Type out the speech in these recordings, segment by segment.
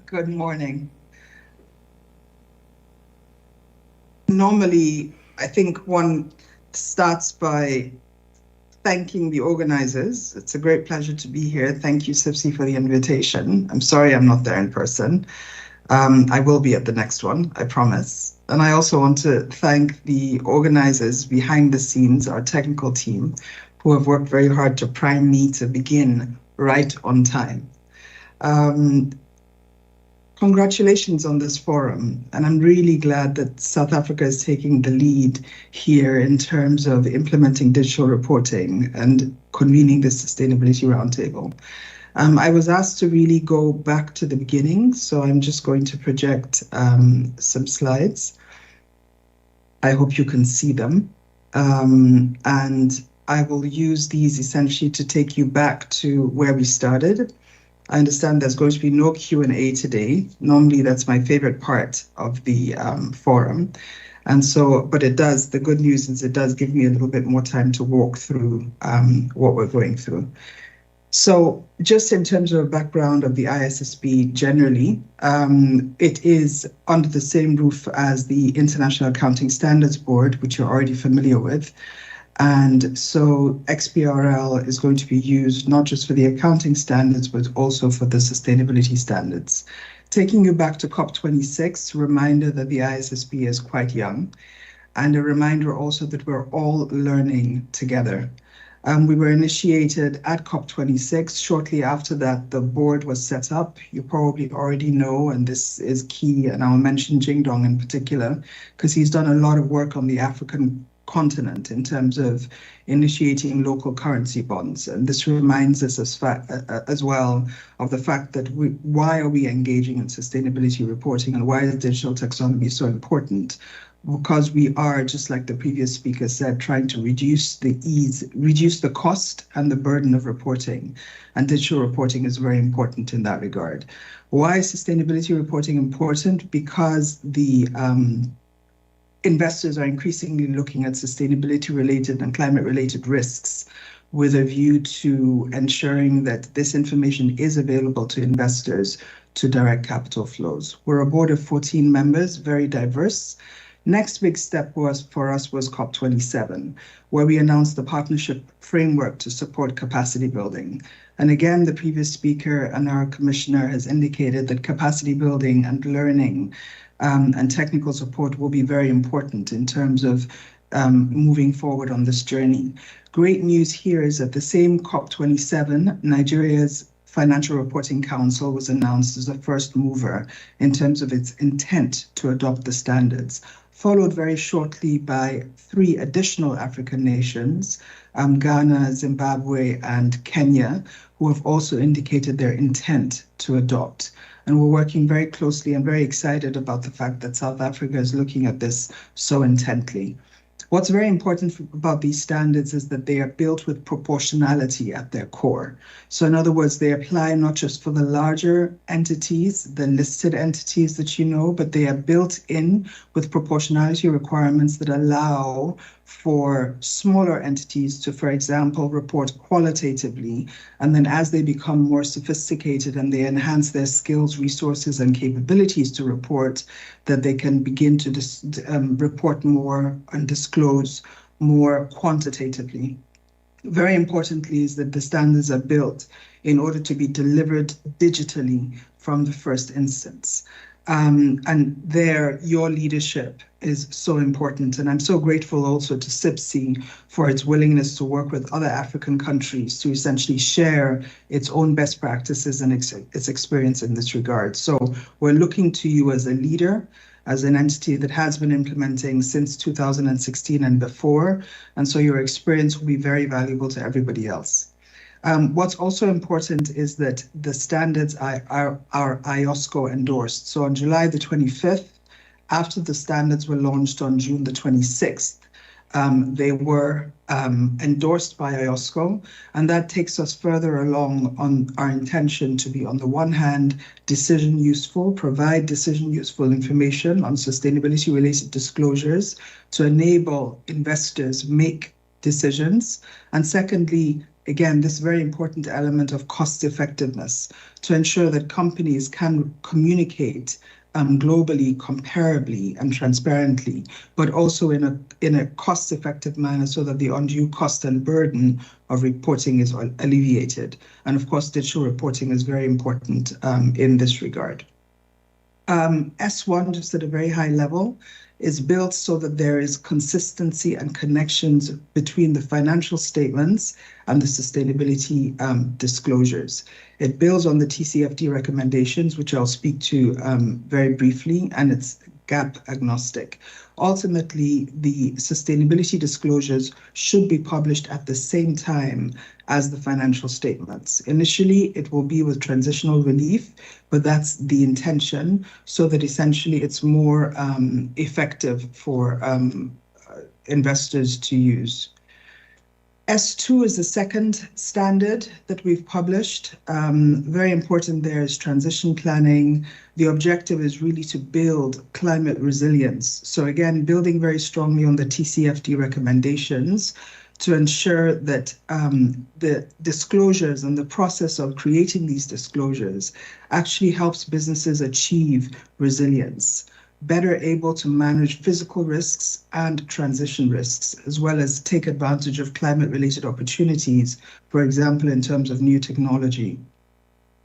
Good morning. Normally, I think one starts by thanking the organizers. It's a great pleasure to be here. Thank you, Sipsi, for the invitation. I'm sorry I'm not there in person. I will be at the next one, I promise. And I also want to thank the organizers behind the scenes, our technical team, who have worked very hard to prime me to begin right on time. Congratulations on this forum, and I'm really glad that South Africa is taking the lead here in terms of implementing digital reporting and convening this sustainability roundtable. I was asked to really go back to the beginning, so I'm just going to project some slides. I hope you can see them, and I will use these essentially to take you back to where we started. I understand there's going to be no Q&A today. Normally, that's my favorite part of the forum. And so, but it does, the good news is it does give me a little bit more time to walk through what we're going through. So just in terms of a background of the ISSB generally, it is under the same roof as the International Accounting Standards Board, which you're already familiar with. And so XBRL is going to be used not just for the accounting standards, but also for the sustainability standards. Taking you back to COP26, reminder that the ISSB is quite young, and a reminder also that we're all learning together. We were initiated at COP26. Shortly after that, the board was set up. You probably already know, and this is key, and I'll mention Jingdong in particular, because he's done a lot of work on the African continent in terms of initiating local currency bonds. And this reminds us as well of the fact that why are we engaging in sustainability reporting and why is digital taxonomy so important? Because we are, just like the previous speaker said, trying to reduce the cost and the burden of reporting. And digital reporting is very important in that regard. Why is sustainability reporting important? Because the investors are increasingly looking at sustainability-related and climate-related risks with a view to ensuring that this information is available to investors to direct capital flows. We're a board of 14 members, very diverse. Next big step for us was COP27, where we announced the partnership framework to support capacity building. And again, the previous speaker and our commissioner has indicated that capacity building and learning and technical support will be very important in terms of moving forward on this journey. Great news here is that the same COP27, Nigeria's Financial Reporting Council was announced as a first mover in terms of its intent to adopt the standards, followed very shortly by 3 additional African nations, Ghana, Zimbabwe, and Kenya, who have also indicated their intent to adopt. And we're working very closely and very excited about the fact that South Africa is looking at this so intently. What's very important about these standards is that they are built with proportionality at their core. So in other words, they apply not just for the larger entities, the listed entities that you know, but they are built in with proportionality requirements that allow for smaller entities to, for example, report qualitatively. And then as they become more sophisticated and they enhance their skills, resources, and capabilities to report, that they can begin to report more and disclose more quantitatively. Very importantly is that the standards are built in order to be delivered digitally from the first instance. And there, your leadership is so important. And I'm so grateful also to SIPSI for its willingness to work with other African countries to essentially share its own best practices and its experience in this regard. So we're looking to you as a leader, as an entity that has been implementing since 2016 and before. And so your experience will be very valuable to everybody else. What's also important is that the standards are IOSCO endorsed. So on July the 25th, after the standards were launched on June the 26th, they were endorsed by IOSCO, and that takes us further along on our intention to be, on the one hand, decision useful, provide decision useful information on sustainability related disclosures to enable investors make decisions, and secondly, again, this very important element of cost effectiveness to ensure that companies can communicate globally, comparably and transparently, but also in a cost-effective manner so that the undue cost and burden of reporting is alleviated. And of course, digital reporting is very important in this regard. S1, just at a very high level, is built so that there is consistency and connections between the financial statements and the sustainability disclosures. It builds on the TCFD recommendations, which I'll speak to very briefly, and it's gap agnostic. Ultimately, the sustainability disclosures should be published at the same time as the financial statements. Initially, it will be with transitional relief, but that's the intention, so that essentially it's more effective for investors to use. S2 is the second standard that we've published. Very important there is transition planning. The objective is really to build climate resilience. So again, building very strongly on the TCFD recommendations to ensure that the disclosures and the process of creating these disclosures actually helps businesses achieve resilience, better able to manage physical risks and transition risks, as well as take advantage of climate-related opportunities, for example, in terms of new technology.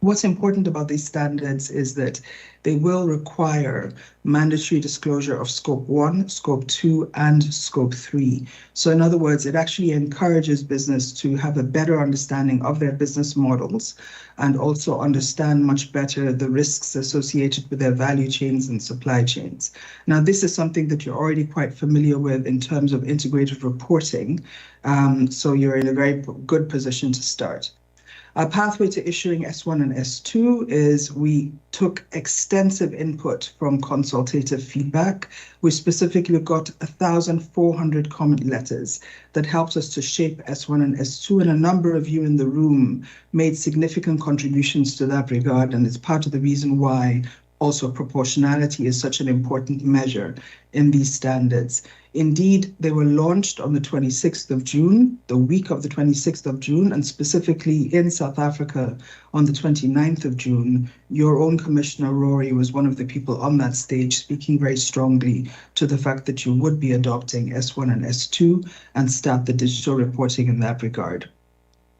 What's important about these standards is that they will require mandatory disclosure of Scope 1, Scope 2, and Scope 3. So in other words, it actually encourages business to have a better understanding of their business models and also understand much better the risks associated with their value chains and supply chains. Now, this is something that you're already quite familiar with in terms of integrated reporting. So you're in a very good position to start. Our pathway to issuing S1 and S2 is we took extensive input from consultative feedback. We specifically got 1,400 comment letters that helped us to shape S1 and S2, and a number of you in the room made significant contributions to that regard, and it's part of the reason why also proportionality is such an important measure in these standards. Indeed, they were launched on the 26th of June, the week of the 26th of June, and specifically in South Africa on the 29th of June. Your own Commissioner Rory was one of the people on that stage speaking very strongly to the fact that you would be adopting S1 and S2 and start the digital reporting in that regard.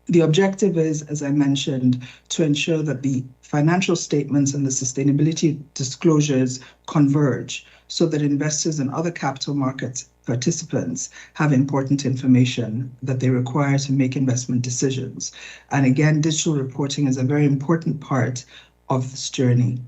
The objective is, as I mentioned, to ensure that the financial statements and the sustainability disclosures converge so that investors and other capital markets participants have important information that they require to make investment decisions. And again, digital reporting is a very important part of this journey.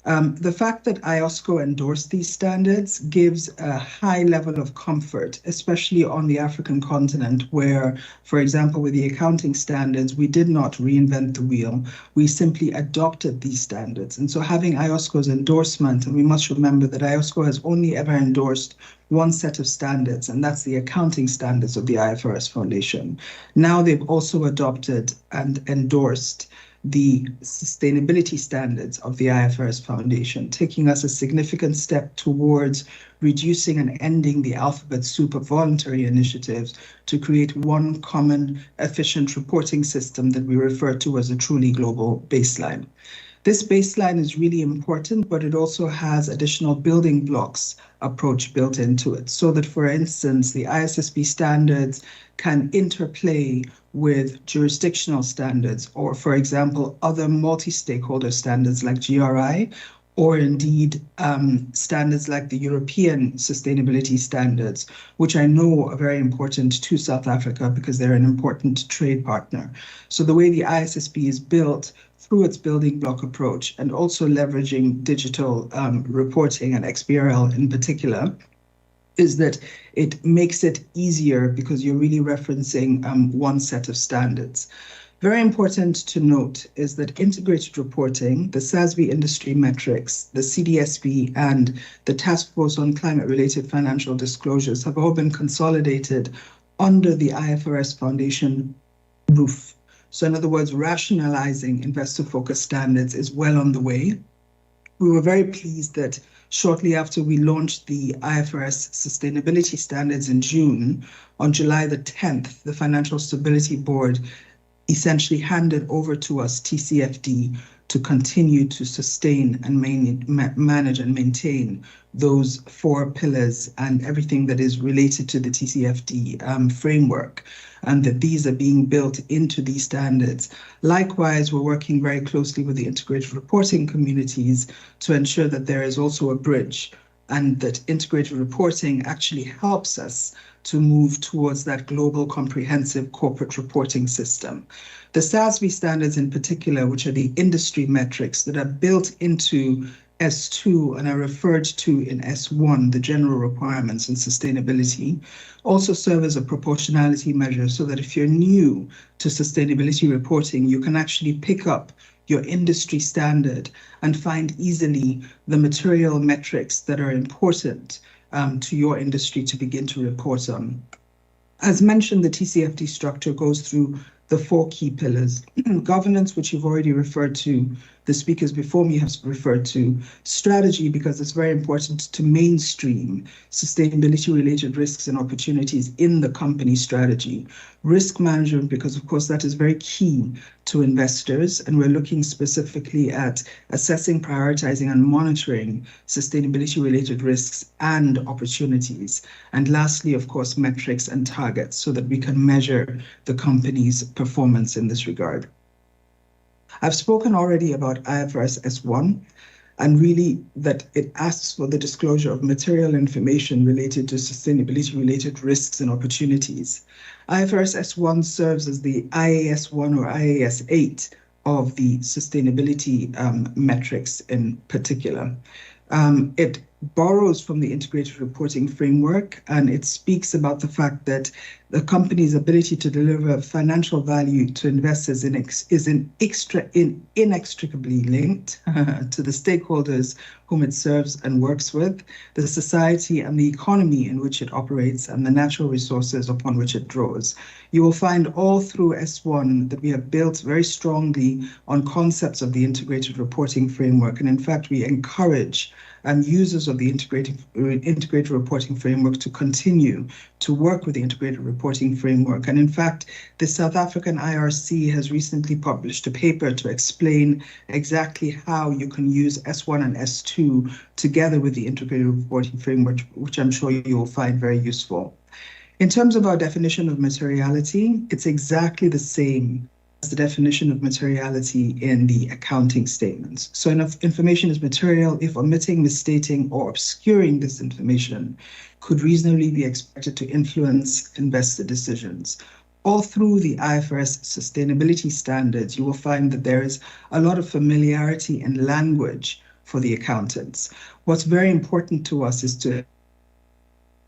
The fact that IOSCO endorsed these standards gives a high level of comfort, especially on the African continent, where, for example, with the accounting standards, we did not reinvent the wheel. We simply adopted these standards. And so having IOSCO's endorsement, and we must remember that IOSCO has only ever endorsed one set of standards, and that's the accounting standards of the IFRS Foundation. Now they've also adopted and endorsed the sustainability standards of the IFRS Foundation, taking us a significant step towards reducing and ending the alphabet soup of voluntary initiatives to create one common, efficient reporting system that we refer to as a truly global baseline. This baseline is really important, but it also has additional building blocks approach built into it, so that, for instance, the ISSB standards can interplay with jurisdictional standards, or, for example, other multi-stakeholder standards like GRI, or indeed standards like the European sustainability standards, which I know are very important to South Africa because they're an important trade partner. So the way the ISSB is built through its building block approach, and also leveraging digital reporting and XBRL in particular, is that it makes it easier because you're really referencing one set of standards. Very important to note is that integrated reporting, the SASB industry metrics, the CDSB, and the Task Force on Climate-Related Financial Disclosures have all been consolidated under the IFRS Foundation roof. So in other words, rationalizing investor-focused standards is well on the way. We were very pleased that shortly after we launched the IFRS sustainability standards in June, on July the 10th, the Financial Stability Board essentially handed over to us, TCFD, to continue to sustain and manage and maintain those 4 pillars and everything that is related to the TCFD framework, and that these are being built into these standards. Likewise, we're working very closely with the integrated reporting communities to ensure that there is also a bridge, and that integrated reporting actually helps us to move towards that global comprehensive corporate reporting system. The SASB standards in particular, which are the industry metrics that are built into S2 and are referred to in S1, the general requirements and sustainability, also serve as a proportionality measure, so that if you're new to sustainability reporting, you can actually pick up your industry standard and find easily the material metrics that are important to your industry to begin to report on. As mentioned, the TCFD structure goes through the 4 key pillars: governance, which you've already referred to, the speakers before me have referred to; strategy, because it's very important to mainstream sustainability-related risks and opportunities in the company strategy; risk management, because of course that is very key to investors, and we're looking specifically at assessing, prioritizing, and monitoring sustainability-related risks and opportunities; and lastly, of course, metrics and targets, so that we can measure the company's performance in this regard. I've spoken already about IFRS S1, and really that it asks for the disclosure of material information related to sustainability-related risks and opportunities. IFRS S1 serves as the IAS 1 or IAS 8 of the sustainability metrics in particular. It borrows from the integrated reporting framework, and it speaks about the fact that the company's ability to deliver financial value to investors is inextricably linked to the stakeholders whom it serves and works with, the society and the economy in which it operates, and the natural resources upon which it draws. You will find all through S1 that we have built very strongly on concepts of the integrated reporting framework, and in fact we encourage users of the integrated reporting framework to continue to work with the integrated reporting framework. And in fact, the South African IRC has recently published a paper to explain exactly how you can use S1 and S2 together with the integrated reporting framework, which I'm sure you will find very useful. In terms of our definition of materiality, it's exactly the same as the definition of materiality in the accounting statements. So information is material if omitting, misstating, or obscuring this information could reasonably be expected to influence investor decisions. All through the IFRS sustainability standards, you will find that there is a lot of familiarity in language for the accountants. What's very important to us is to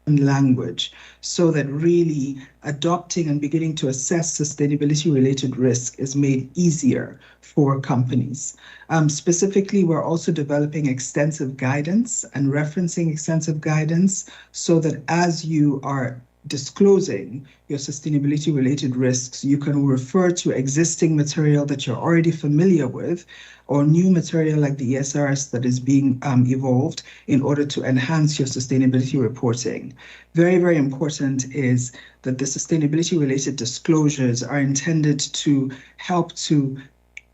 language, so that really adopting and beginning to assess sustainability-related risk is made easier for companies. Specifically, we're also developing extensive guidance and referencing extensive guidance, so that as you are disclosing your sustainability-related risks, you can refer to existing material that you're already familiar with, or new material like the ESRS that is being evolved in order to enhance your sustainability reporting. Very, very important is that the sustainability-related disclosures are intended to help to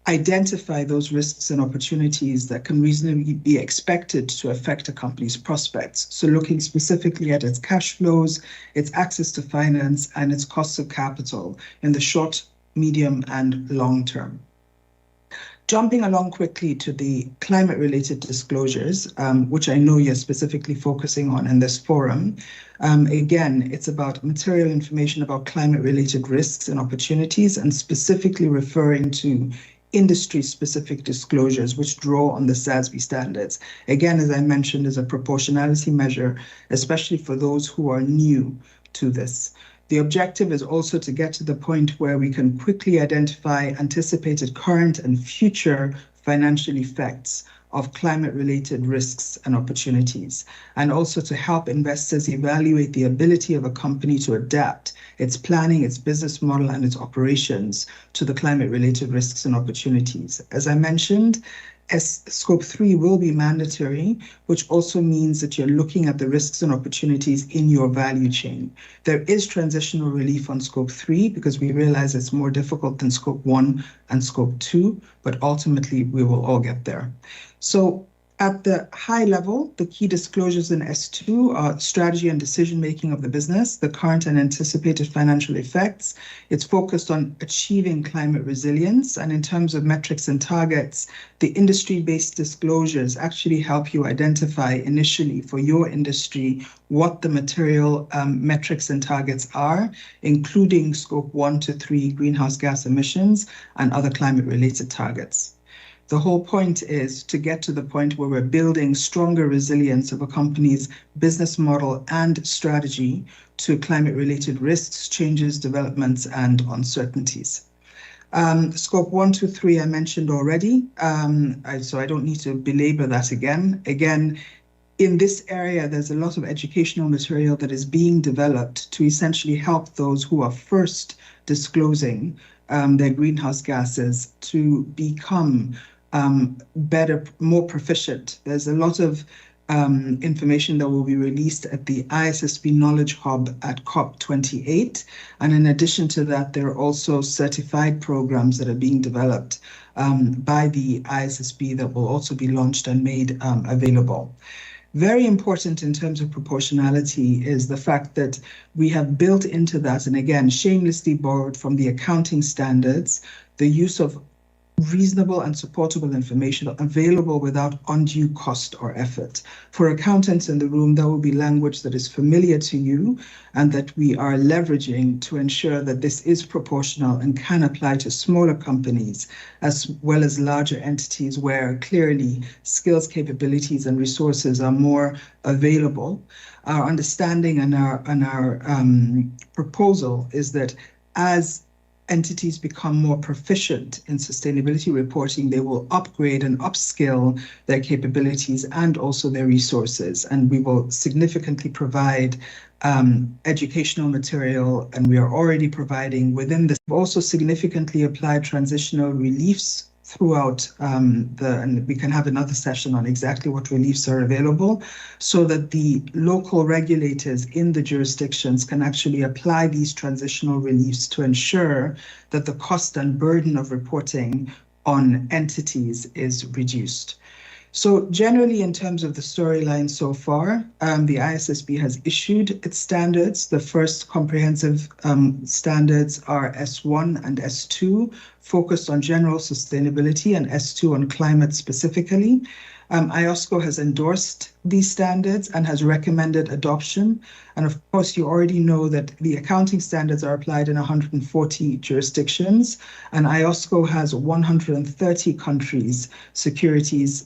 identify those risks and opportunities that can reasonably be expected to affect a company's prospects. So looking specifically at its cash flows, its access to finance, and its costs of capital in the short, medium, and long term. Jumping along quickly to the climate-related disclosures, which I know you're specifically focusing on in this forum. Again, it's about material information about climate-related risks and opportunities, and specifically referring to industry-specific disclosures which draw on the SASB standards. Again, as I mentioned, is a proportionality measure, especially for those who are new to this. The objective is also to get to the point where we can quickly identify anticipated current and future financial effects of climate-related risks and opportunities, and also to help investors evaluate the ability of a company to adapt its planning, its business model, and its operations to the climate-related risks and opportunities. As I mentioned, Scope 3 will be mandatory, which also means that you're looking at the risks and opportunities in your value chain. There is transitional relief on Scope 3 because we realize it's more difficult than Scope 1 and Scope 2, but ultimately we will all get there. So at the high level, the key disclosures in S2 are strategy and decision-making of the business, the current and anticipated financial effects. It's focused on achieving climate resilience. And in terms of metrics and targets, the industry-based disclosures actually help you identify initially for your industry what the material metrics and targets are, including Scope 1 to 3 greenhouse gas emissions and other climate-related targets. The whole point is to get to the point where we're building stronger resilience of a company's business model and strategy to climate-related risks, changes, developments, and uncertainties. Scope 1, 2, 3 I mentioned already, so I don't need to belabor that again. Again, in this area, there's a lot of educational material that is being developed to essentially help those who are first disclosing their greenhouse gases to become better, more proficient. There's a lot of information that will be released at the ISSB Knowledge Hub at COP28. And in addition to that, there are also certified programs that are being developed by the ISSB that will also be launched and made available. Very important in terms of proportionality is the fact that we have built into that, and again, shamelessly borrowed from the accounting standards, the use of reasonable and supportable information available without undue cost or effort. For accountants in the room, that will be language that is familiar to you and that we are leveraging to ensure that this is proportional and can apply to smaller companies as well as larger entities where clearly skills, capabilities, and resources are more available. Our understanding and our proposal is that as entities become more proficient in sustainability reporting, they will upgrade and upskill their capabilities and also their resources. And we will significantly provide educational material, and we are already providing within this. We've also significantly applied transitional reliefs throughout and we can have another session on exactly what reliefs are available so that the local regulators in the jurisdictions can actually apply these transitional reliefs to ensure that the cost and burden of reporting on entities is reduced. So generally, in terms of the storyline so far, the ISSB has issued its standards. The first comprehensive standards are S1 and S2, focused on general sustainability, and S2 on climate specifically. IOSCO has endorsed these standards and has recommended adoption. And of course, you already know that the accounting standards are applied in 140 jurisdictions, and IOSCO has 130 countries, securities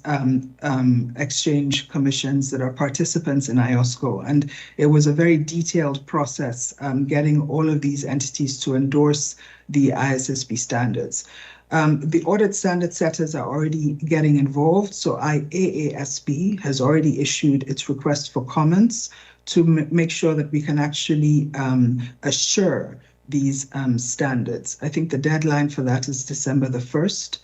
exchange commissions that are participants in IOSCO. And it was a very detailed process getting all of these entities to endorse the ISSB standards. The audit standard setters are already getting involved. So IAASB has already issued its request for comments to make sure that we can actually assure these standards. I think the deadline for that is December the 1st.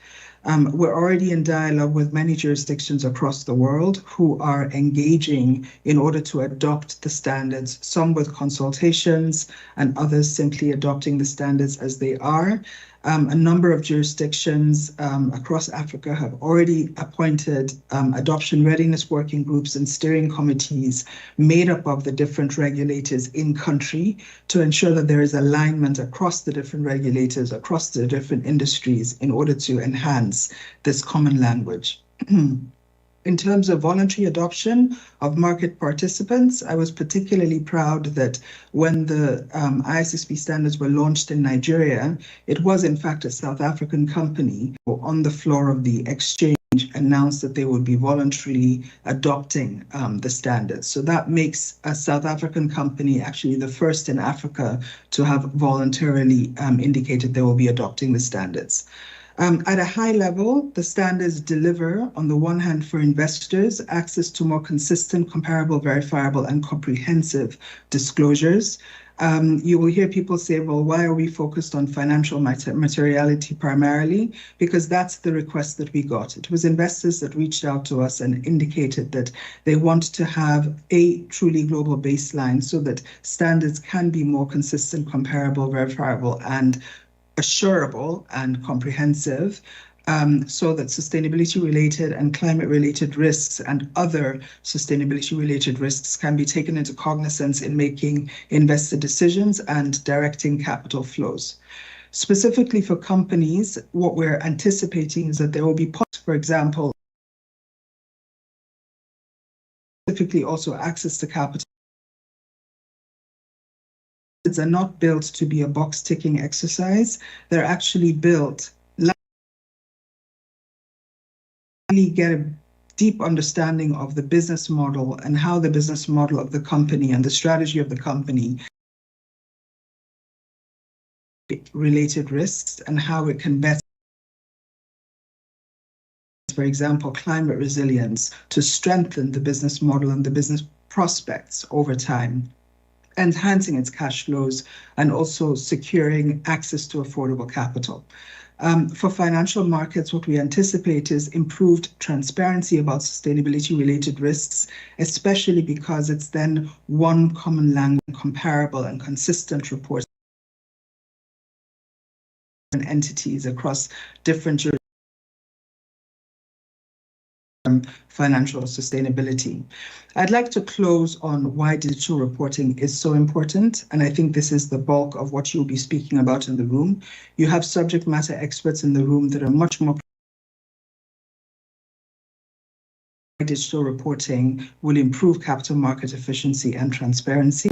We're already in dialogue with many jurisdictions across the world who are engaging in order to adopt the standards, some with consultations and others simply adopting the standards as they are. A number of jurisdictions across Africa have already appointed adoption readiness working groups and steering committees made up of the different regulators in country to ensure that there is alignment across the different regulators, across the different industries in order to enhance this common language. In terms of voluntary adoption of market participants, I was particularly proud that when the ISSB standards were launched in Nigeria, it was in fact a South African company who on the floor of the exchange announced that they would be voluntarily adopting the standards. So that makes a South African company actually the first in Africa to have voluntarily indicated they will be adopting the standards. At a high level, the standards deliver, on the one hand, for investors, access to more consistent, comparable, verifiable, and comprehensive disclosures. You will hear people say, well, why are we focused on financial materiality primarily? Because that's the request that we got. It was investors that reached out to us and indicated that they want to have a truly global baseline so that standards can be more consistent, comparable, verifiable, and assurable and comprehensive, so that sustainability-related and climate-related risks and other sustainability-related risks can be taken into cognizance in making investor decisions and directing capital flows. Specifically for companies, what we're anticipating is that there will be, for example, specifically also access to capital. Are not built to be a box-ticking exercise. They're actually built really get a deep understanding of the business model and how the business model of the company and the strategy of the company related risks and how it can better, for example, climate resilience to strengthen the business model and the business prospects over time, enhancing its cash flows and also securing access to affordable capital. For financial markets, what we anticipate is improved transparency about sustainability-related risks, especially because it's then one common language, comparable and consistent reports and entities across different jurisdictions. Financial sustainability. I'd like to close on why digital reporting is so important, and I think this is the bulk of what you'll be speaking about in the room. You have subject matter experts in the room that are much more. Digital reporting will improve capital market efficiency and transparency.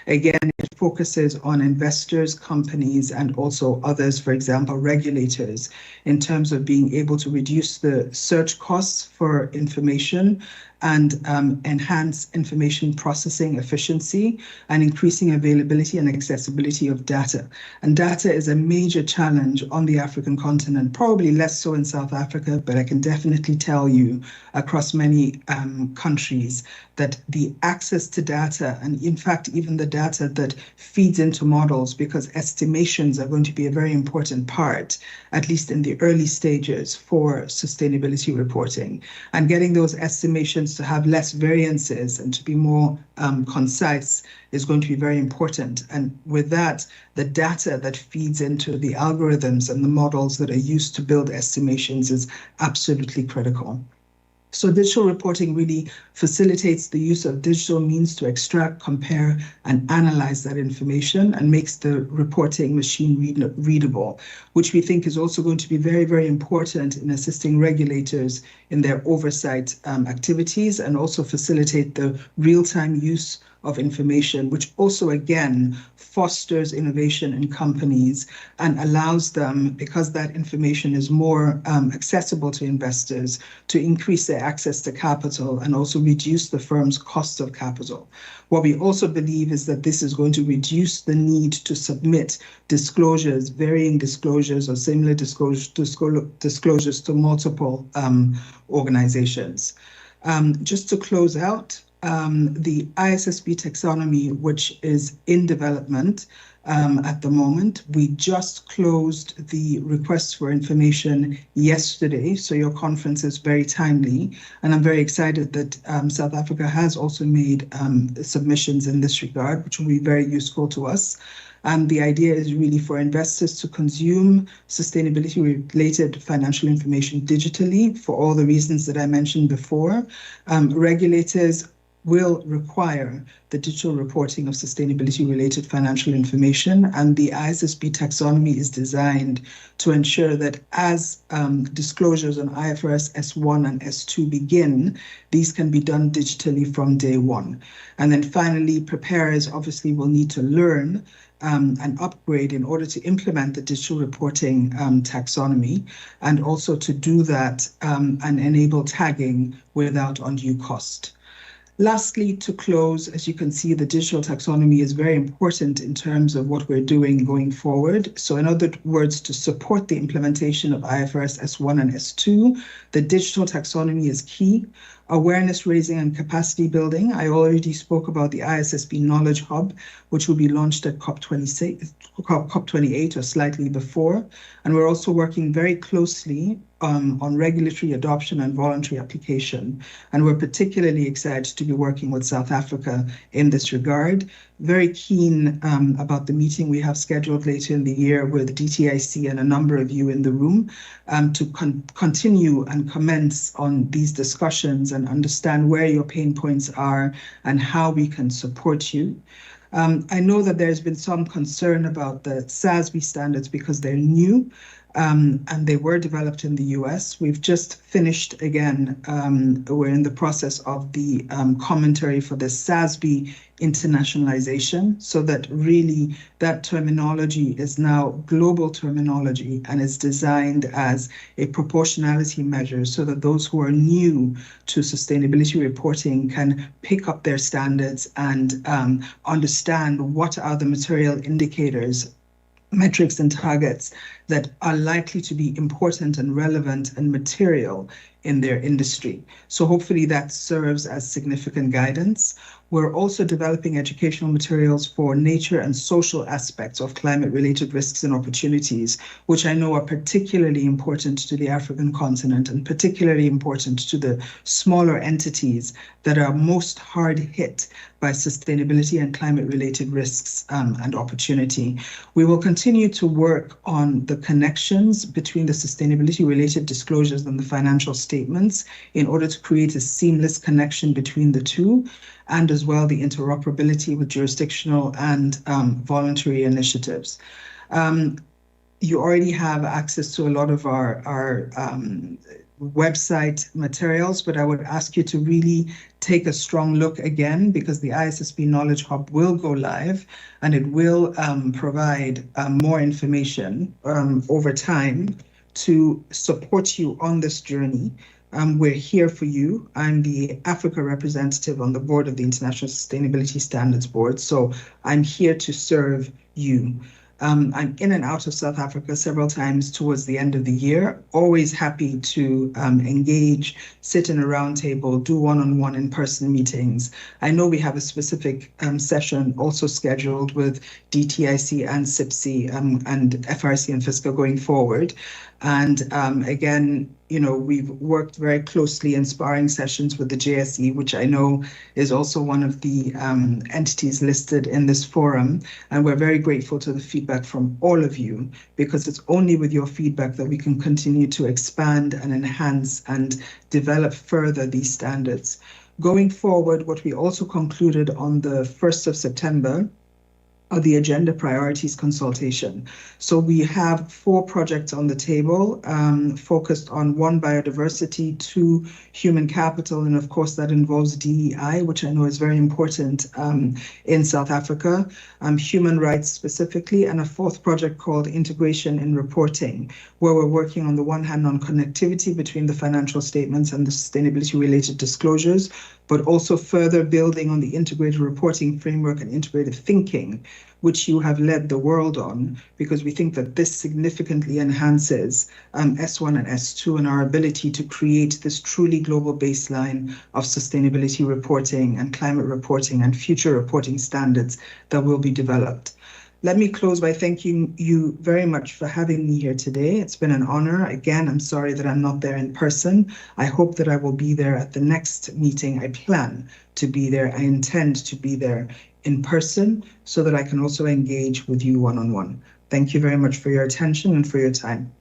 Again, it focuses on investors, companies, and also others, for example, regulators, in terms of being able to reduce the search costs for information and enhance information processing efficiency and increasing availability and accessibility of data. And data is a major challenge on the African continent, probably less so in South Africa, but I can definitely tell you across many countries that the access to data, and in fact, even the data that feeds into models, because estimations are going to be a very important part, at least in the early stages for sustainability reporting. And getting those estimations to have less variances and to be more concise is going to be very important. And with that, the data that feeds into the algorithms and the models that are used to build estimations is absolutely critical. So digital reporting really facilitates the use of digital means to extract, compare, and analyze that information and makes the reporting machine readable, which we think is also going to be very, very important in assisting regulators in their oversight activities, and also facilitate the real-time use of information, which also, again, fosters innovation in companies and allows them, because that information is more accessible to investors, to increase their access to capital and also reduce the firm's cost of capital. What we also believe is that this is going to reduce the need to submit disclosures, varying disclosures or similar disclosures to multiple organizations. Just to close out, the ISSB taxonomy, which is in development at the moment. We just closed the request for information yesterday, so your conference is very timely, and I'm very excited that South Africa has also made submissions in this regard, which will be very useful to us. And the idea is really for investors to consume sustainability-related financial information digitally for all the reasons that I mentioned before. Regulators will require the digital reporting of sustainability-related financial information, and the ISSB taxonomy is designed to ensure that as disclosures on IFRS S1 and S2 begin, these can be done digitally from day one. And then finally, preparers obviously will need to learn and upgrade in order to implement the digital reporting taxonomy, and also to do that and enable tagging without undue cost. Lastly, to close, as you can see, the digital taxonomy is very important in terms of what we're doing going forward. So in other words, to support the implementation of IFRS S1 and S2, the digital taxonomy is key. Awareness raising and capacity building. I already spoke about the ISSB Knowledge Hub, which will be launched at COP28 or slightly before. And we're also working very closely on regulatory adoption and voluntary application. And we're particularly excited to be working with South Africa in this regard. Very keen about the meeting we have scheduled later in the year with DTIC and a number of you in the room to continue and commence on these discussions and understand where your pain points are and how we can support you. I know that there's been some concern about the SASB standards because they're new. And they were developed in the US. We've just finished again, we're in the process of the commentary for the SASB internationalization, so that really that terminology is now global terminology and is designed as a proportionality measure so that those who are new to sustainability reporting can pick up their standards and understand what are the material indicators, metrics and targets that are likely to be important and relevant and material in their industry. So hopefully that serves as significant guidance. We're also developing educational materials for nature and social aspects of climate-related risks and opportunities, which I know are particularly important to the African continent and particularly important to the smaller entities that are most hard hit by sustainability and climate-related risks and opportunity. We will continue to work on the connections between the sustainability-related disclosures and the financial statements in order to create a seamless connection between the two, and as well the interoperability with jurisdictional and voluntary initiatives. You already have access to a lot of our website materials, but I would ask you to really take a strong look again, because the ISSB Knowledge Hub will go live and it will provide more information over time to support you on this journey. We're here for you. I'm the Africa representative on the board of the International Sustainability Standards Board, so I'm here to serve you. I'm in and out of South Africa several times towards the end of the year, always happy to engage, sit in a round table, do one-on-one in-person meetings. I know we have a specific session also scheduled with DTIC and SIPC and FRC and FISCA going forward. And again, you know, we've worked very closely in sparring sessions with the JSE, which I know is also one of the entities listed in this forum. And we're very grateful to the feedback from all of you, because it's only with your feedback that we can continue to expand and enhance and develop further these standards. Going forward, what we also concluded on the 1st of September of the Agenda Priorities consultation. So we have 4 projects on the table, focused on 1, biodiversity, 2, human capital, and of course that involves DEI, which I know is very important in South Africa, human rights specifically, and a 4th project called Integration in Reporting, where we're working on the one hand on connectivity between the financial statements and the sustainability related disclosures, but also further building on the integrated reporting framework and integrated thinking, which you have led the world on, because we think that this significantly enhances S1 and S2 and our ability to create this truly global baseline of sustainability reporting and climate reporting and future reporting standards that will be developed. Let me close by thanking you very much for having me here today. It's been an honor. Again, I'm sorry that I'm not there in person. I hope that I will be there at the next meeting. I plan to be there. I intend to be there in person so that I can also engage with you one-on-one. Thank you very much for your attention and for your time.